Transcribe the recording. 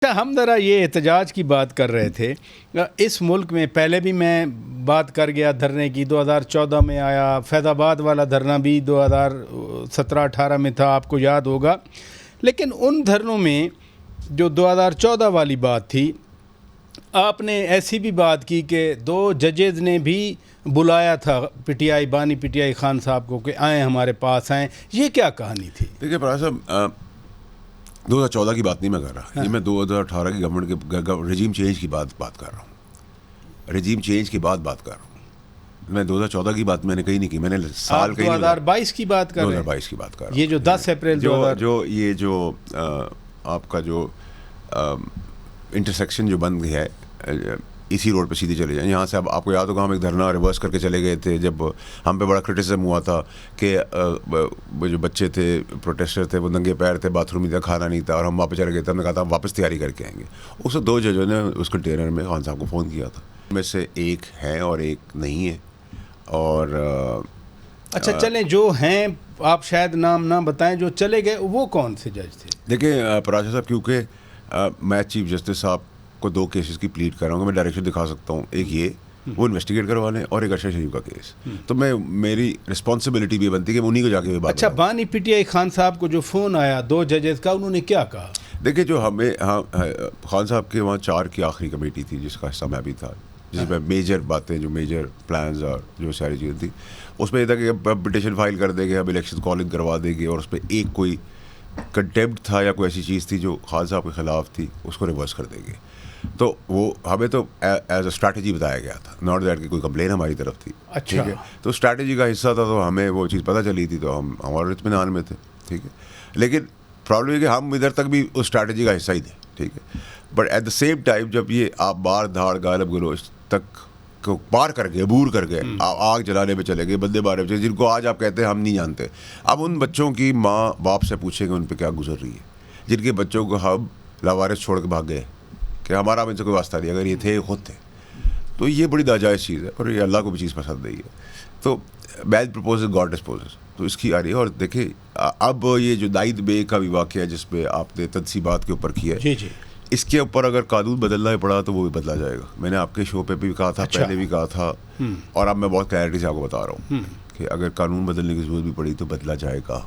अच्छा, हम ज़रा ये एहतजाज की बात कर रहे थे। इस मुल्क में पहले भी मैं बात कर गया धरने की, 2014 में आया, फैज़ाबाद वाला धरना भी 2017-18 में था, आपको याद होगा। लेकिन उन धरनों में जो 2014 वाली बात थी, आपने ऐसी भी बात की कि 2 जजेज़ ने भी बुलाया था पीटीआई बानी पीटीआई खान साहब को कि आएँ हमारे पास आएँ। ये क्या कहानी थी? देखिए फराज साहब, 2014 की बात नहीं मैं कर रहा। हाँ। ये मैं 2018 की गवर्नमेंट के रिजीम चेंज की बात कर रहा हूँ। रिजीम चेंज की बात कर रहा हूँ। मैं 2014 की बात मैंने कहीं नहीं की। मैंने साल आप कहीं नहीं बताया। 2022 की बात कर रहे हैं? 2022 की बात कर रहा हूँ। ये जो 10 अप्रैल आपका जो इंटरसेक्शन जो बन गया है, इसी रोड पे सीधे चले जाएं। यहाँ से अब आपको याद होगा हम एक धरना रिवर्स करके चले गए थे जब हम पे बड़ा क्रिटिसिज्म हुआ था कि वो जो बच्चे थे, प्रोटेस्टर थे, वो नंगे पैर थे, बाथरूम नहीं था, खाना नहीं था, और हम वापस चले गए थे। हमने कहा था हम वापस तैयारी करके आएंगे। उस 2 जजों ने उस कंटेनर में खान साहब को फ़ोन किया था। में से एक है और एक नहीं है। और अच्छा, चलें, जो हैं, आप शायद नाम ना बताएं, जो चले गए वो कौन से जज थे? देखिए पराशर साहब, क्योंकि मैं चीफ जस्टिस साहब को 2 केसेस की प्लीड कर रहा हूँ, मैं डायरेक्शन दिखा सकता हूँ। एक ये वो इन्वेस्टिगेट करवा लें, और एक अरशद शरीफ का केस। तो मेरी रिस्पॉन्सिबिलिटी भी बनती है कि उन्हीं को जाके बात। अच्छा, बानी पीटीआई खान साहब को जो फ़ोन आया 2 जजेस का, उन्होंने क्या कहा? देखिए, जो हमें खान साहब के वहाँ 4 की आखिरी कमेटी थी जिसका हिस्सा मैं भी था, जिसमें मेजर बातें, जो मेजर प्लान्स और जो सारी चीज़ें थी, उसमें यह था कि अब पिटिशन फाइल कर देंगे, अब इलेक्शन कॉलिंग करवा देंगे, और उस पर एक कोई कंटेम्प्ट था या कोई ऐसी चीज़ थी जो खान साहब के ख़िलाफ़ थी, उसको रिवर्स कर देंगे। तो वो हमें तो एज अ स्ट्रैटेजी बताया गया था, नॉट दैट कि कोई कंप्लेन हमारी तरफ थी। अच्छा। ठीक है, तो स्ट्रैटेजी का हिस्सा था, तो हमें वो चीज़ पता चली थी, तो हम हमारे इत्मीनान में थे। ठीक है, लेकिन प्रॉब्लम है कि हम इधर तक भी उस स्ट्रैटेजी का हिस्सा ही थे। ठीक है, but at the same time जब ये आप बार धाड़ गालब गलोच तक को पार कर गए, अबूर कर गए, आग जलाने पे चले गए, बंदे मारे पे, जिनको आज आप कहते हैं हम नहीं जानते। अब उन बच्चों की माँ बाप से पूछेंगे उन पर क्या गुजर रही है, जिनके बच्चों को हम लावारिस छोड़ के भाग गए कि हमारा इनसे कोई वास्ता नहीं, अगर ये थे खुद थे। तो ये बड़ी नाजायज़ चीज़ है, और ये अल्लाह को भी चीज़ पसंद नहीं है। तो मैन प्रपोज गॉड डिस्पोजेस, तो इसकी आ रही है। और देखिए, अब ये जो दाइद बे का भी वाक़या है जिसपे आपने तनसीबात के ऊपर किया है, जी जी, इसके ऊपर अगर कानून बदलना ही पड़ा तो वो भी बदला जाएगा। मैंने आपके शो पे भी कहा था। अच्छा। पहले भी कहा था, और अब मैं बहुत क्लैरिटी से आपको बता रहा हूँ कि अगर कानून बदलने की ज़रूरत भी पड़ी तो बदला जाएगा।